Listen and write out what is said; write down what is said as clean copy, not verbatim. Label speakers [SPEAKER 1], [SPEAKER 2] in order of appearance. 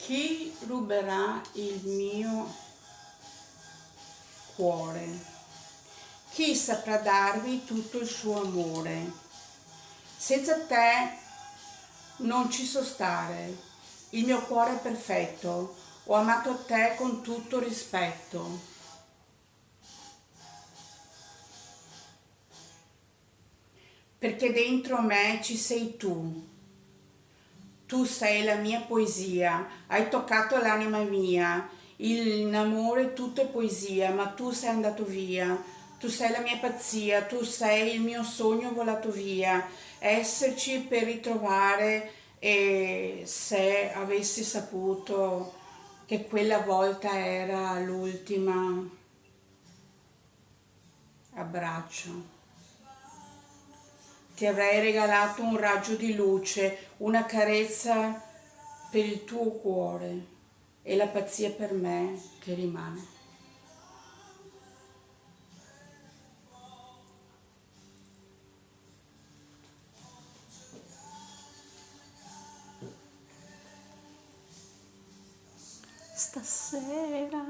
[SPEAKER 1] Chi ruberà il mio cuore? Chi saprà darmi tutto il suo amore? Senza te non ci so stare, il mio cuore è perfetto, ho amato te con tutto rispetto. Perché dentro me ci sei tu. Tu sei la mia poesia, hai toccato l'anima mia, in amore tutto è poesia, ma tu sei andato via, tu sei la mia pazzia, tu sei il mio sogno volato via, esserci per ritrovare e se avessi saputo che quella volta era l'ultima abbraccio. Ti avrei regalato un raggio di luce, una carezza per il tuo cuore e la pazzia per me che rimane. Stasera